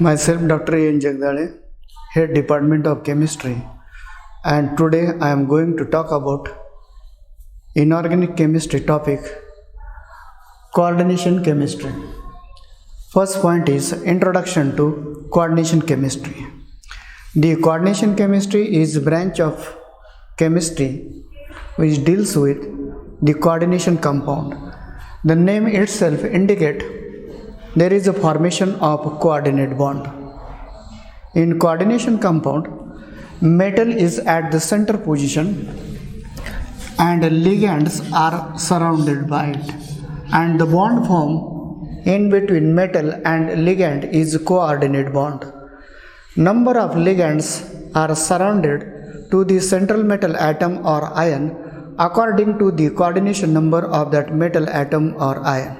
Myself Dr. A. N. Jagdale, Head Department of Chemistry, and today I am going to talk about inorganic chemistry topic, coordination chemistry. First point is introduction to coordination chemistry. The coordination chemistry is a branch of chemistry which deals with the coordination compound. The name itself indicates there is a formation of coordinate bond. In coordination compound, metal is at the center position and ligands are surrounded by it, and the bond formed in between metal and ligand is coordinate bond. Number of ligands are surrounded to the central metal atom or ion according to the coordination number of that metal atom or ion.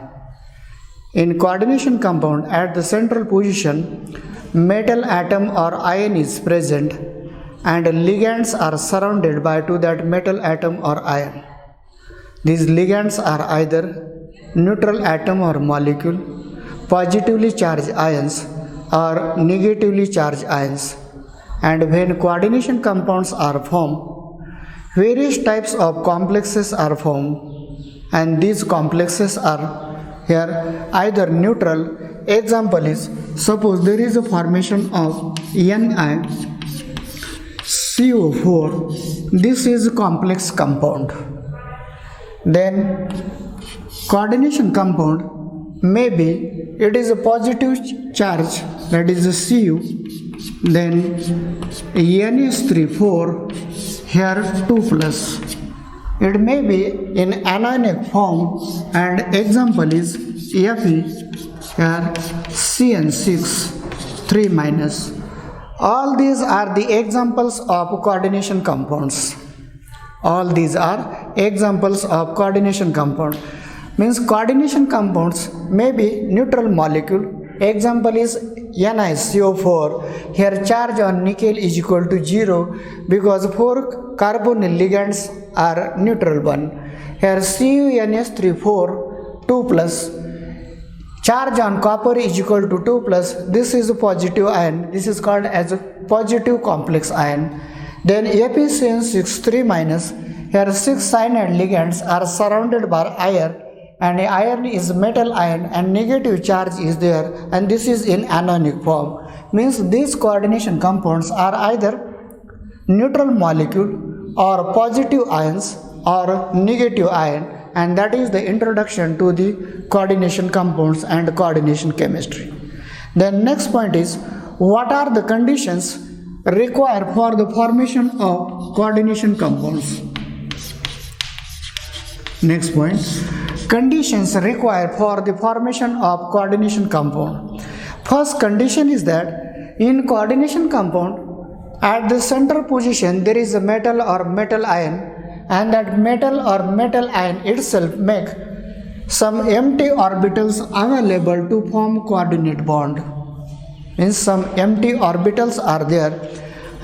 In coordination compound, at the central position, metal atom or ion is present and ligands are surrounded by to that metal atom or ion. These ligands are either neutral atom or molecule, positively charged ions or negatively charged ions. And when coordination compounds are formed, various types of complexes are formed, and these complexes are here either neutral. Example is, suppose there is a formation of NiCO4. This is a complex compound. Then coordination compound maybe it is a positive charge, that is a Cu. Then NH3 here 2 plus. It may be in anionic form, and example is Fe here CN6 3 minus. All these are the examples of coordination compounds. All these are examples of coordination compound. Means coordination compounds may be neutral molecule. Example is NiCO4. Here charge on nickel is equal to 0 because 4 carbonyl ligands are neutral one. Here CuNH3 2 plus. Charge on copper is equal to 2 plus. This is a positive ion. This is called as a positive complex ion. Then ApCN6 3 minus. Here 6 cyanide ligands are surrounded by iron, and iron is metal ion and negative charge is there, and this is in anionic form. Means these coordination compounds are either neutral molecule or positive ions or negative ion, and that is the introduction to the coordination compounds and coordination chemistry. Then next point is, what are the conditions required for the formation of coordination compounds? Next point, conditions required for the formation of coordination compound. First condition is that in coordination compound, at the central position there is a metal or metal ion, and that metal or metal ion itself make some empty orbitals available to form coordinate bond. Means some empty orbitals are there,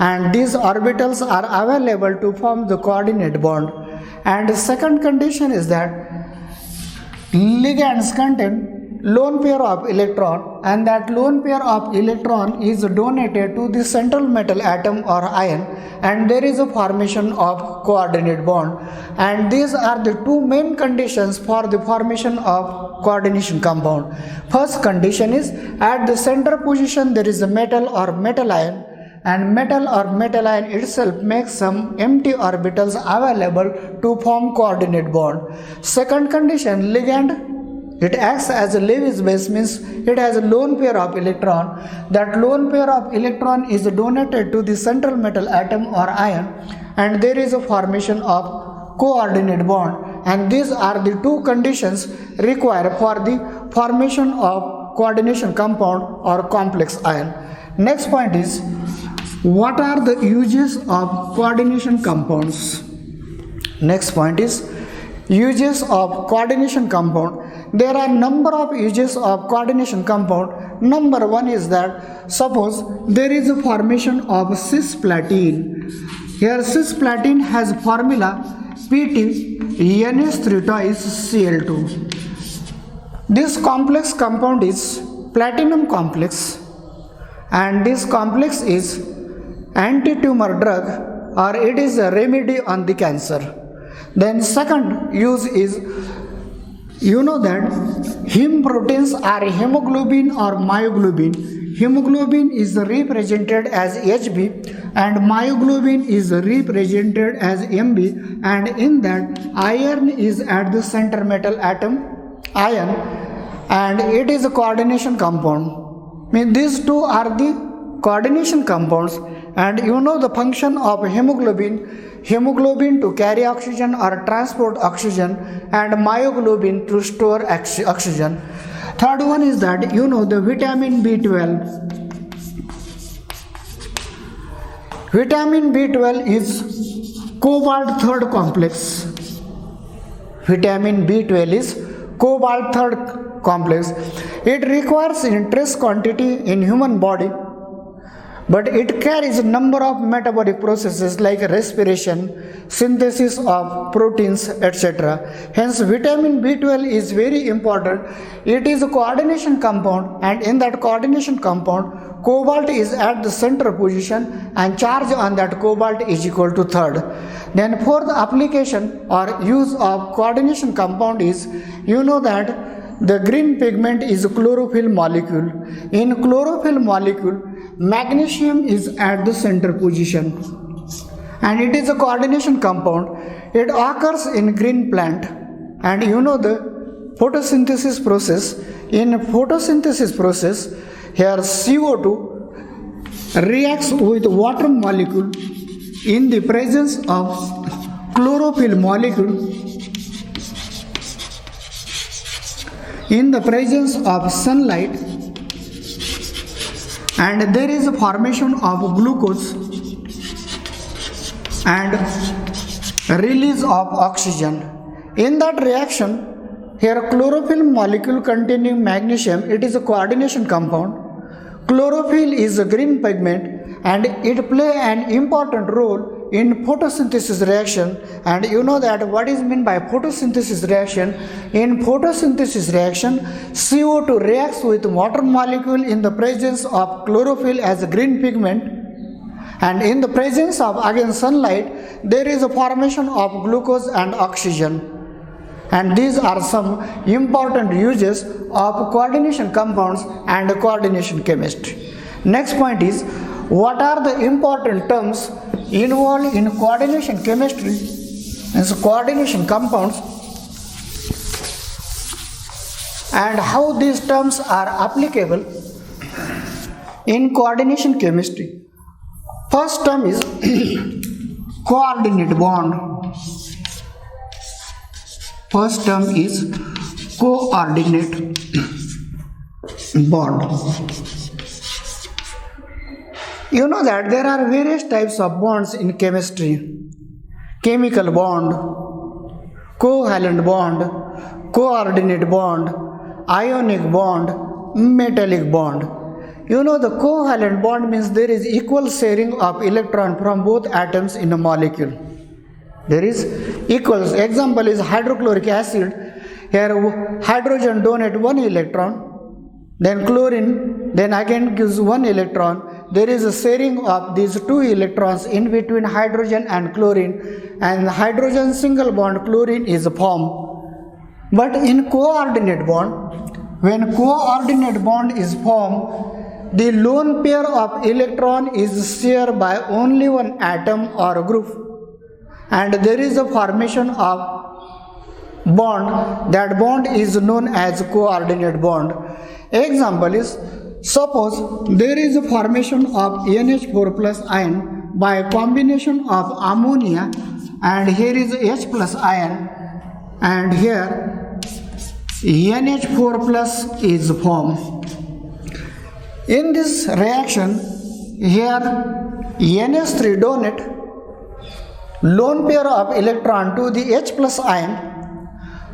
and these orbitals are available to form the coordinate bond. And the second condition is that ligands contain lone pair of electron, and that lone pair of electron is donated to the central metal atom or ion, and there is a formation of coordinate bond. And these are the two main conditions for the formation of coordination compound. First condition is, at the center position there is a metal or metal ion, and metal or metal ion itself makes some empty orbitals available to form coordinate bond. Second condition, ligand, it acts as a Lewis base, means it has a lone pair of electron. That lone pair of electron is donated to the central metal atom or ion, and there is a formation of coordinate bond. And these are the two conditions required for the formation of coordination compound or complex ion. Next point is, what are the uses of coordination compounds? Next point is uses of coordination compound. There are number of uses of coordination compound. Number one is that, suppose there is a formation of cisplatin. Here cisplatin has formula Pt NH3 twice Cl2. This complex compound is platinum complex, and this complex is anti-tumor drug or it is a remedy on the cancer. Then second use is, you know that heme proteins are hemoglobin or myoglobin. Hemoglobin is represented as Hb and myoglobin is represented as Mb, and in that iron is at the center metal atom iron and it is a coordination compound. Mean these two are the coordination compounds, and you know the function of hemoglobin to carry oxygen or transport oxygen and myoglobin to store oxygen. Third one is that you know the vitamin B12. Vitamin B12 is cobalt third complex. Vitamin B12 is cobalt third complex. It requires in trace quantity in human body, but it carries a number of metabolic processes like respiration, synthesis of proteins, etc. Hence, vitamin B12 is very important. It is a coordination compound, and in that coordination compound, cobalt is at the center position and charge on that cobalt is equal to third. Then fourth application or use of coordination compound is, you know that the green pigment is a chlorophyll molecule. In chlorophyll molecule, magnesium is at the center position and it is a coordination compound. It occurs in green plant, and you know the photosynthesis process. In photosynthesis process, here CO2 reacts with water molecule in the presence of chlorophyll molecule. In the presence of sunlight, and there is a formation of glucose and release of oxygen. In that reaction, here chlorophyll molecule containing magnesium, it is a coordination compound. Chlorophyll is a green pigment and it play an important role in photosynthesis reaction. And you know that what is meant by photosynthesis reaction. In photosynthesis reaction, CO2 reacts with water molecule in the presence of chlorophyll as a green pigment, and in the presence of again sunlight, there is a formation of glucose and oxygen. And these are some important uses of coordination compounds and coordination chemistry. Next point is, what are the important terms involved in coordination chemistry and coordination compounds, and how these terms are applicable in coordination chemistry. First term is coordinate bond. First term is coordinate bond. You know that there are various types of bonds in chemistry. Chemical bond, covalent bond, coordinate bond, ionic bond, metallic bond. You know the covalent bond means there is equal sharing of electron from both atoms in a molecule. There is equals. Example is hydrochloric acid. Here hydrogen donate one electron, then chlorine then again gives one electron. There is a sharing of these two electrons in between hydrogen and chlorine, and hydrogen single bond chlorine is formed. But in coordinate bond, when coordinate bond is formed, the lone pair of electron is shared by only one atom or group, and there is a formation of bond. That bond is known as coordinate bond. Example is, suppose there is a formation of NH4 plus ion by combination of ammonia, and here is H plus ion, and here NH4 plus is formed. In this reaction, here NH3 donate lone pair of electron to the H plus ion.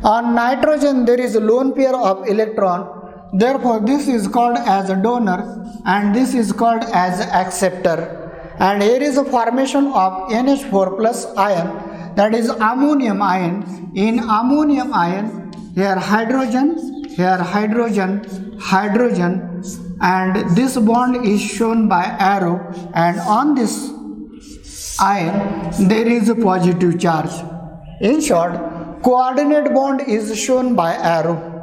On nitrogen there is a lone pair of electron. Therefore, this is called as a donor and this is called as acceptor. And here is a formation of NH4 plus ion, that is ammonium ion. In ammonium ion, here hydrogen, hydrogen, and this bond is shown by arrow, and on this ion there is a positive charge. In short, coordinate bond is shown by arrow.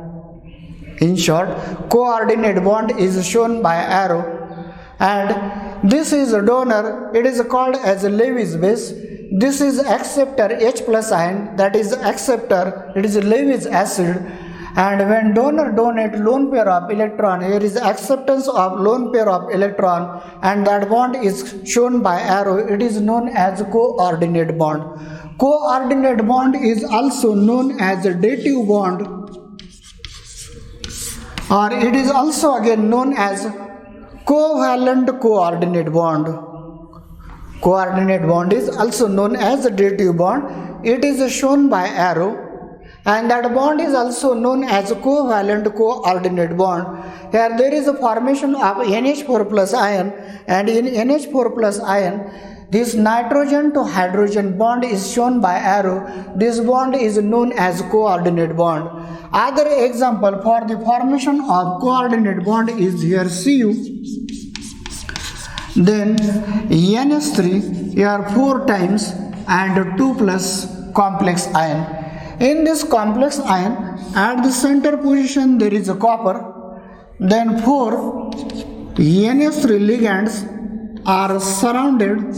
In short, coordinate bond is shown by arrow, and this is a donor. It is called as a Lewis base. This is acceptor H plus ion, that is acceptor, it is Lewis acid. And when donor donate lone pair of electron, here is acceptance of lone pair of electron, and that bond is shown by arrow. It is known as coordinate bond. Coordinate bond is also known as a dative bond, or it is also again known as covalent coordinate bond. Coordinate bond is also known as a dative bond. It is shown by arrow, and that bond is also known as a covalent coordinate bond. Here there is a formation of NH4 plus ion, and in NH4 plus ion, this nitrogen to hydrogen bond is shown by arrow. This bond is known as coordinate bond. Other example for the formation of coordinate bond is here Cu, then NH3, here 4 times and 2 plus complex ion. In this complex ion, at the center position there is a copper, then 4 NH3 ligands are surrounded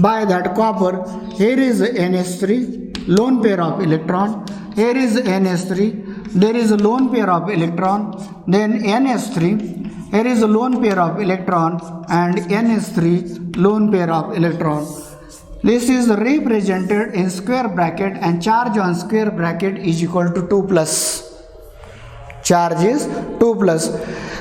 by that copper. Here is NH3, lone pair of electron, here is NH3, there is a lone pair of electron, then NH3, here is a lone pair of electron, and NH3 lone pair of electron. This is represented in square bracket, and charge on square bracket is equal to 2 plus. Charge is 2 plus.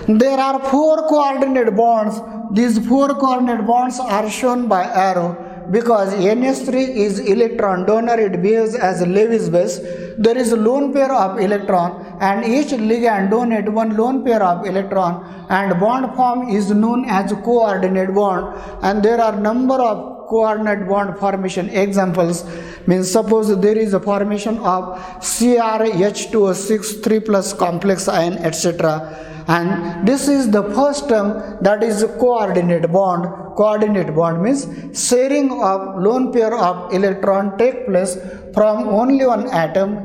There are 4 coordinate bonds. These 4 coordinate bonds are shown by arrow. Because NH3 is electron donor, it behaves as a Lewis base. There is a lone pair of electron, and each ligand donate one lone pair of electron, and bond form is known as a coordinate bond. And there are number of coordinate bond formation examples. Means suppose there is a formation of CrH2O6 3 plus complex ion, etc. And this is the first term, that is coordinate bond. Coordinate bond means sharing of lone pair of electron take place from only one atom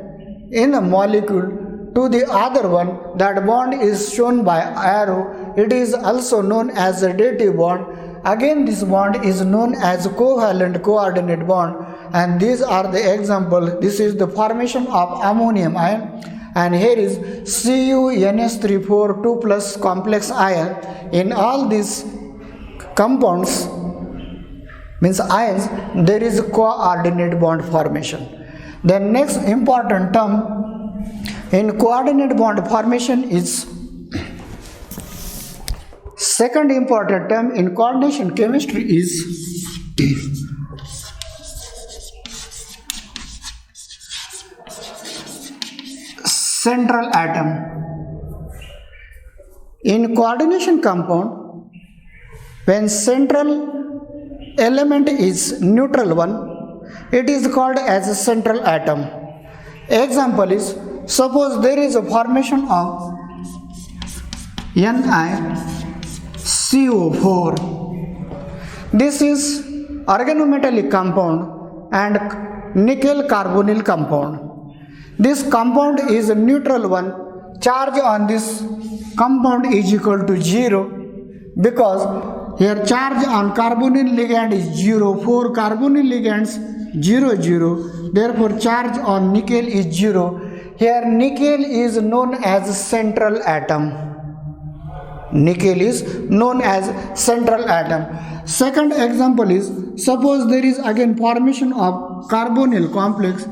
in a molecule to the other one. That bond is shown by arrow. It is also known as a dative bond. Again, this bond is known as covalent coordinate bond, and these are the example. This is the formation of ammonium ion, and here is CuNH3 2 plus complex ion. In all these compounds, means ions, there is a coordinate bond formation. The next important term in coordinate bond formation is second important term in coordination chemistry is central atom. In coordination compound, when central element is neutral one, it is called as a central atom. Example is, suppose there is a formation of NiCO4. This is organometallic compound and nickel carbonyl compound. This compound is a neutral one. Charge on this compound is equal to 0, because here charge on carbonyl ligand is 0, 4 carbonyl ligands 0, 0. Therefore charge on nickel is 0. Here nickel is known as central atom. Nickel is known as central atom. Second example is, suppose there is again formation of carbonyl complex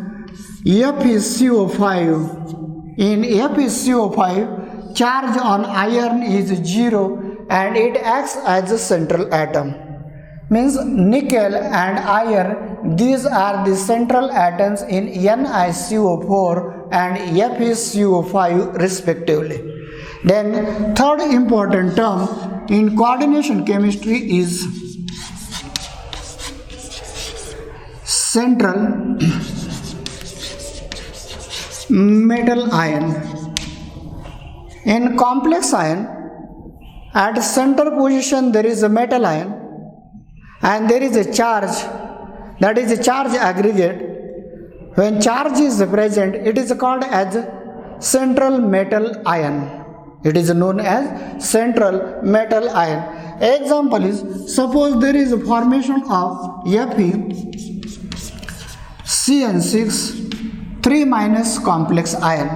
FeCO5. In FeCO5, charge on iron is 0 and it acts as a central atom. Means nickel and iron, these are the central atoms in NiCO4 and FeCO5 respectively. Then third important term in coordination chemistry is central metal ion. In complex ion, At center position there is a metal ion and there is a charge, that is a charge aggregate. When charge is present, it is called as central metal ion. It is known as central metal ion. Example is, suppose there is a formation of FeCN6 3- complex ion.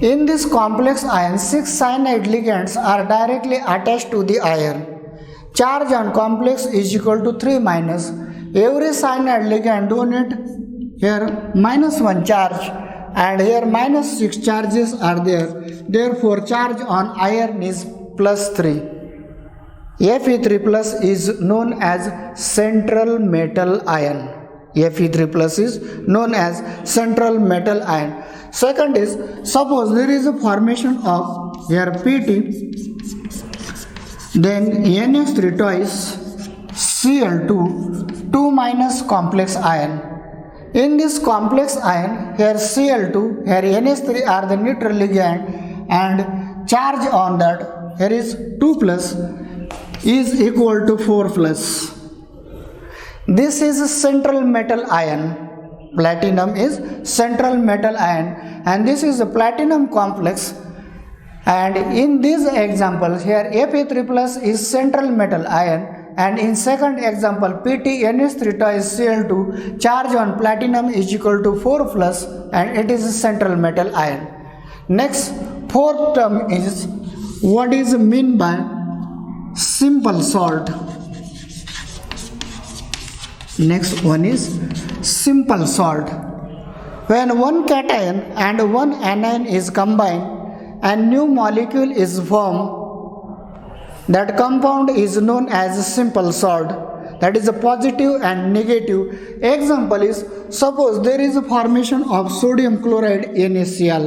In this complex ion, 6 cyanide ligands are directly attached to the ion. Charge on complex is equal to 3-. Every cyanide ligand donate here -1 charge and here -6 charges are there. Therefore, charge on iron is +3. Fe3 plus is known as central metal ion. Fe3 plus is known as central metal ion. Second is, suppose there is a formation of here Pt, then NH3 twice Cl2 2- complex ion. In this complex ion, here Cl2, here NH3 are the neutral ligand and charge on that here is 2+ is equal to 4+. This is a central metal ion. Platinum is central metal ion and this is a platinum complex. And in this example here Fe3 plus is central metal ion, and in second example PtNH3 twice Cl2 charge on platinum is equal to 4+ and it is a central metal ion. Next, fourth term is, what is meant by simple salt? Next one is simple salt. When one cation and one anion is combined and new molecule is formed, that compound is known as simple salt. That is a positive and negative. Example is, suppose there is a formation of sodium chloride NaCl,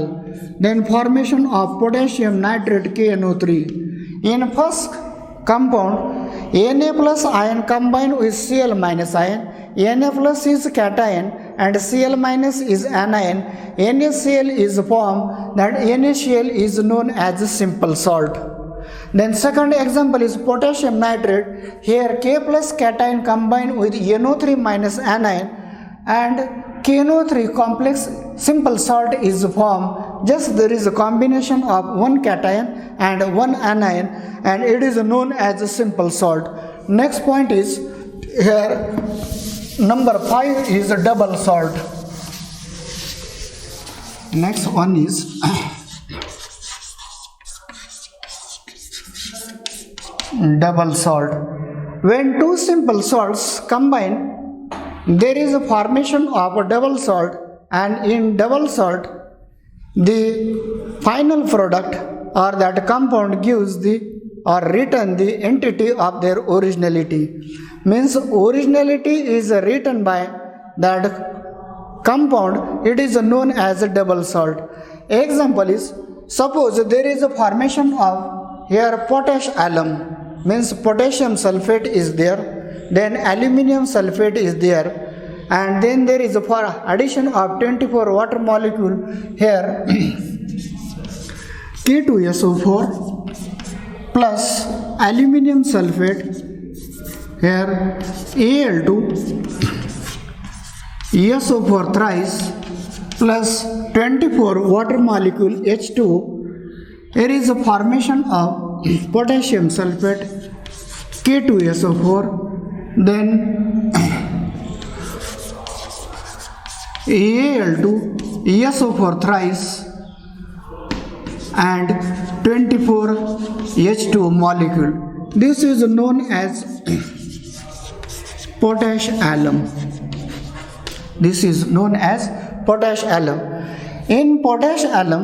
then formation of potassium nitrate KNO3. In first compound, Na plus ion combined with Cl minus ion. Na plus is cation and Cl minus is anion. NaCl is formed, that NaCl is known as simple salt. Then second example is potassium nitrate. Here K plus cation combined with NO3 minus anion and KNO3 complex simple salt is formed. Just there is a combination of one cation and one anion and it is known as a simple salt. Next point is, here number 5 is a double salt. Next one is double salt. When two simple salts combine, there is a formation of a double salt, and in double salt the final product or that compound gives the or return the entity of their originality. Means originality is written by that compound, it is known as a double salt. Example is, suppose there is a formation of here potash alum, means potassium sulfate is there, then aluminium sulfate is there, and then there is a for addition of 24 water molecule here K2SO4 plus aluminium sulfate here Al2 SO4 thrice plus 24 water molecule H2. Here is a formation of potassium sulfate K2SO4, then Al2 SO4 thrice and 24 H2 molecule. This is known as potash alum. This is known as potash alum. In potash alum,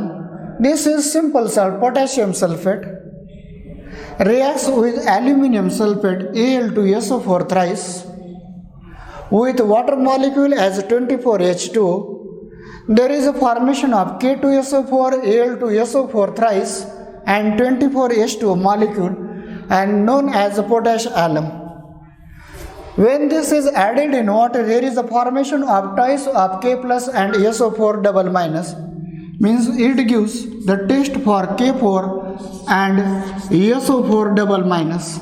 this is simple salt potassium sulfate reacts with aluminium sulfate Al2SO4 thrice with water molecule as 24 H2. There is a formation of K2SO4 Al2SO4 thrice and 24 H2 molecule and known as potash alum. When this is added in water, there is a formation of twice of K plus and SO4 double minus, means it gives the taste for K4 and SO4 double minus.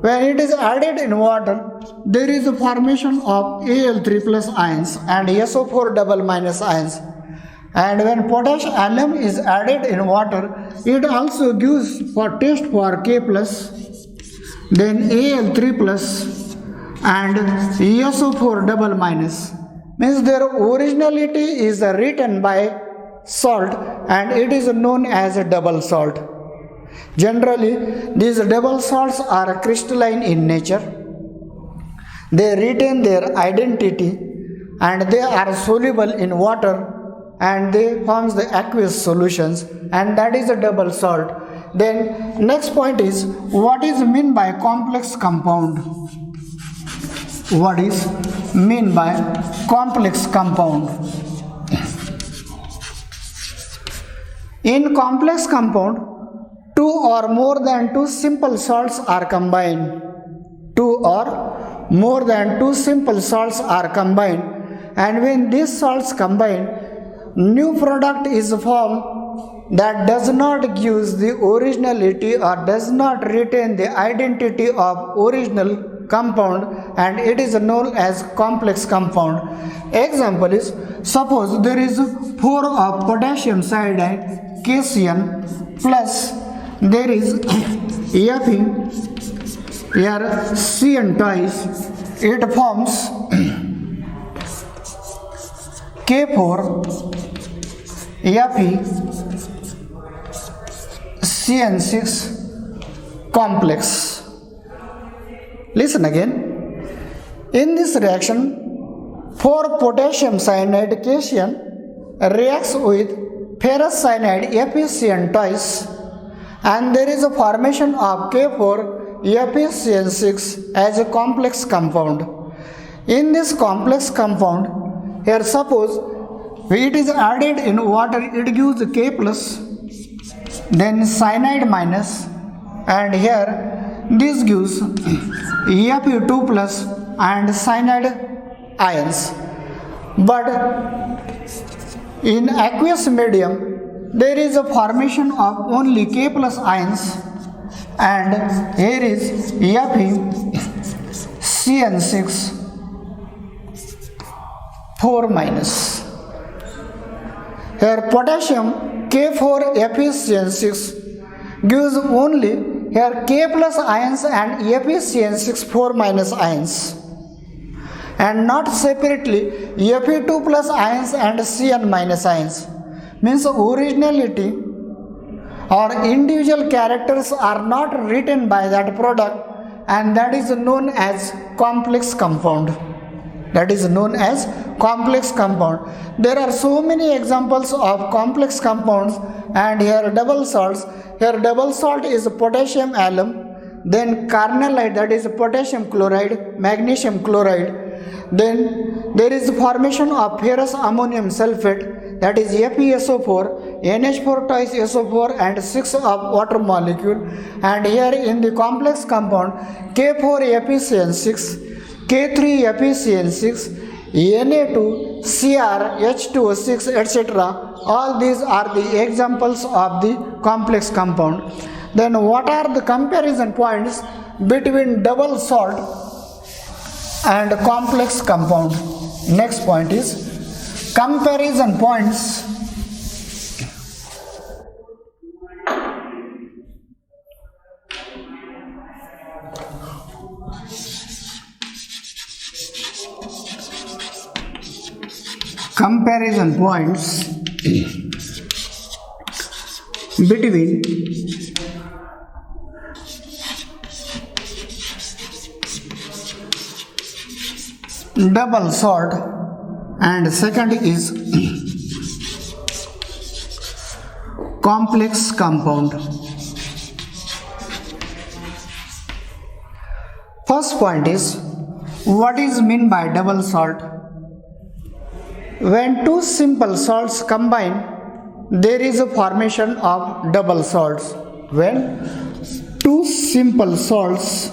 When it is added in water, there is a formation of Al3 plus ions and SO4 double minus ions. And when potash alum is added in water, it also gives for test for K plus, then Al3 plus and SO4 double minus. Means their originality is written by salt and it is known as a double salt. Generally, these double salts are crystalline in nature. They retain their identity and they are soluble in water and they form the aqueous solutions, and that is a double salt. Then next point is, what is meant by complex compound? What is meant by complex compound? In complex compound, two or more than two simple salts are combined. Two or more than two simple salts are combined, and when these salts combine, new product is formed that does not give the originality or does not retain the identity of original compound, and it is known as complex compound. Example is, suppose there is 4 of potassium cyanide KCN plus there is Fe here CN twice, it forms K4 Fe CN6 complex. Listen again. In this reaction, 4 potassium cyanide cation reacts with ferrous cyanide FeCN twice, and there is a formation of K4 FeCN6 as a complex compound. In this complex compound, here suppose it is added in water, it gives K plus, then cyanide minus, and here this gives Fe2 plus and cyanide ions. But in aqueous medium, there is a formation of only K plus ions, and here is FeCN6 4 minus. Here potassium K4 FeCN6 gives only here K plus ions and FeCN6 4 minus ions, and not separately Fe2 plus ions and Cn minus ions. Means originality or individual characters are not written by that product, and that is known as complex compound. That is known as complex compound. There are so many examples of complex compounds, and here double salts. Here double salt is potassium alum, then carnallite, that is potassium chloride, magnesium chloride. Then there is formation of ferrous ammonium sulfate, that is FeSO4, NH4 twice SO4 and 6 of water molecule. And here in the complex compound, K4 FeCN6, K3 FeCN6, Na2, Cr, H2O6, etc. All these are the examples of the complex compound. Then what are the comparison points between double salt and complex compound? Next point is comparison points. Comparison points between double salt and second is complex compound. First point is, what is meant by double salt? When two simple salts combine, there is a formation of double salts. When two simple salts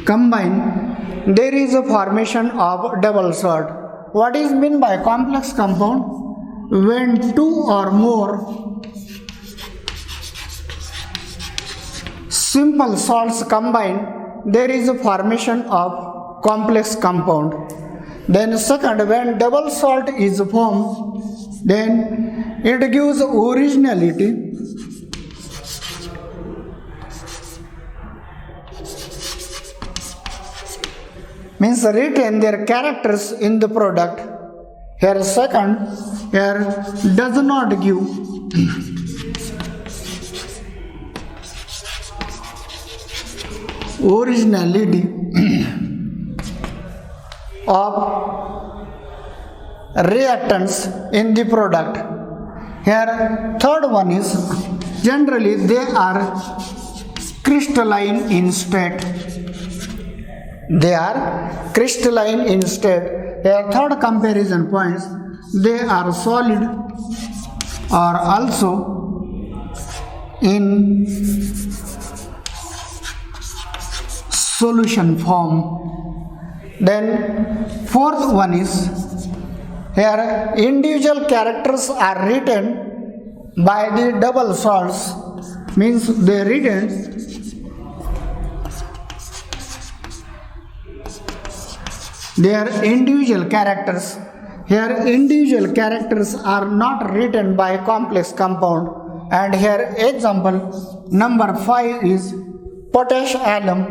combine, there is a formation of double salt. What is meant by complex compound? When two or more simple salts combine, there is a formation of complex compound. Then second, when double salt is formed, then it gives originality. Means retain their characters in the product. Here second, here does not give originality of reactants in the product. Here third one is generally they are crystalline in state. They are crystalline in state. Here third comparison points, they are solid or also in solution form. Then fourth one is here individual characters are written by the double salts, means they written their individual characters. Here individual characters are not written by complex compound. And here example number 5 is potash alum.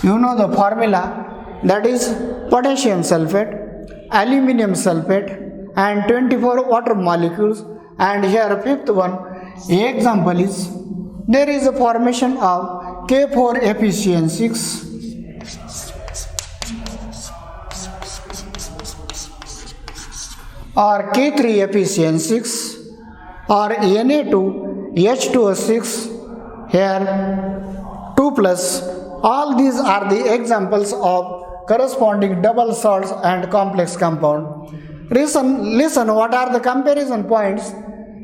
You know the formula, that is potassium sulfate, aluminum sulfate and 24 water molecules. And here fifth one example is there is a formation of K4FeCN6 or K3FeCN6 or Na2H2O6, here 2 plus. All these are the examples of corresponding double salts and complex compound. Listen, what are the comparison points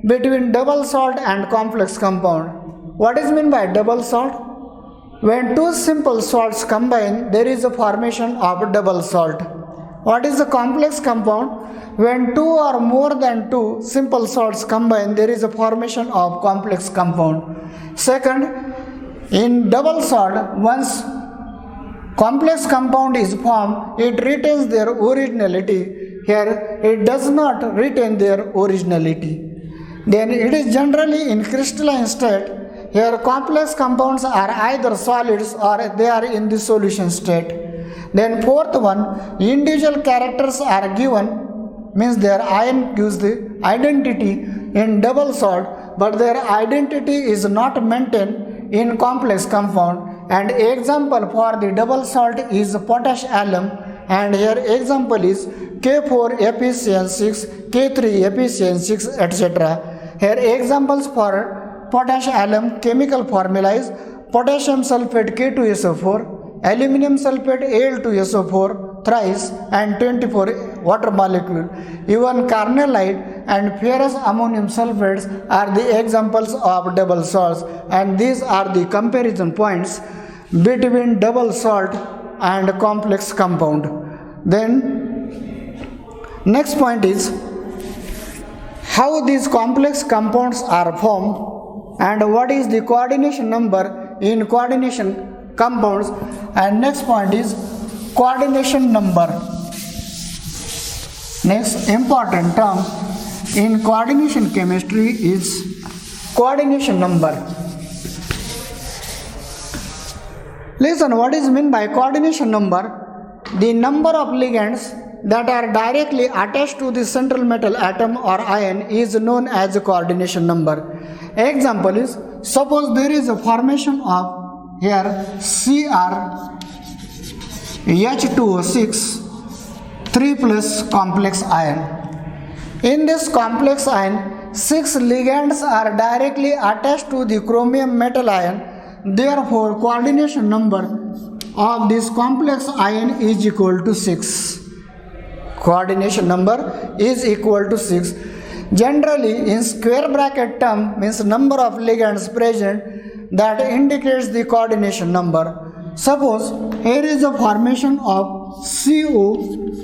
between double salt and complex compound? What is meant by double salt? When two simple salts combine, there is a formation of double salt. What is the complex compound? When two or more than two simple salts combine, there is a formation of complex compound. Second, in double salt, once complex compound is formed, it retains their originality. Here, it does not retain their originality. Then it is generally in crystalline state. Here, complex compounds are either solids or they are in the solution state. Then fourth one, individual characters are given, means their ion gives the identity in double salt, but their identity is not maintained in complex compound. And example for the double salt is potash alum, and here example is K4FeCN6, K3FeCN6, etc. Here examples for potash alum chemical formula is potassium sulfate K2SO4, aluminum sulfate Al2SO4 thrice and 24 water molecule. Even carnallite and ferrous ammonium sulfates are the examples of double salts, and these are the comparison points between double salt and complex compound. Then next point is how these complex compounds are formed and what is the coordination number in coordination compounds. And next point is coordination number. Next important term in coordination chemistry is coordination number. Listen, what is meant by coordination number? The number of ligands that are directly attached to the central metal atom or ion is known as a coordination number. Example is, suppose there is a formation of here Cr H2O6 3 plus complex ion. In this complex ion, 6 ligands are directly attached to the chromium metal ion. Therefore, coordination number of this complex ion is equal to 6. Coordination number is equal to 6. Generally, in square bracket term means number of ligands present, that indicates the coordination number. Suppose here is a formation of CO,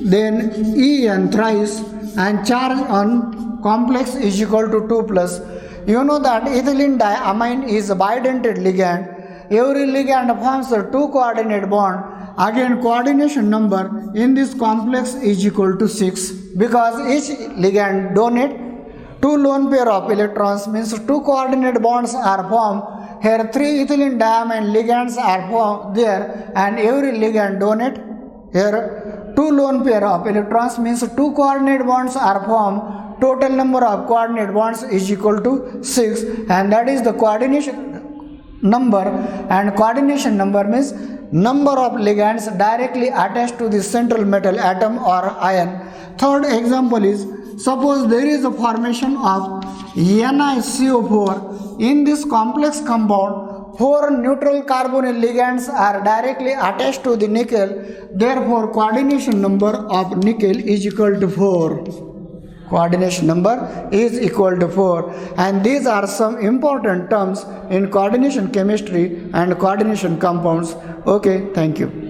then En thrice and charge on complex is equal to 2 plus. You know that ethylene diamine is a bidentate ligand. Every ligand forms a 2 coordinate bond. Again, coordination number in this complex is equal to 6 because each ligand donate 2 lone pair of electrons, means 2 coordinate bonds are formed. Here 3 ethylene diamine ligands are formed there, and every ligand donate here 2 lone pair of electrons, means 2 coordinate bonds are formed. Total number of coordinate bonds is equal to 6, and that is the coordination number. And coordination number means number of ligands directly attached to the central metal atom or ion. Third example is, suppose there is a formation of NiCO4. In this complex compound, 4 neutral carbonyl ligands are directly attached to the nickel. Therefore, coordination number of nickel is equal to 4. Coordination number is equal to 4. And these are some important terms in coordination chemistry and coordination compounds. Okay, thank you.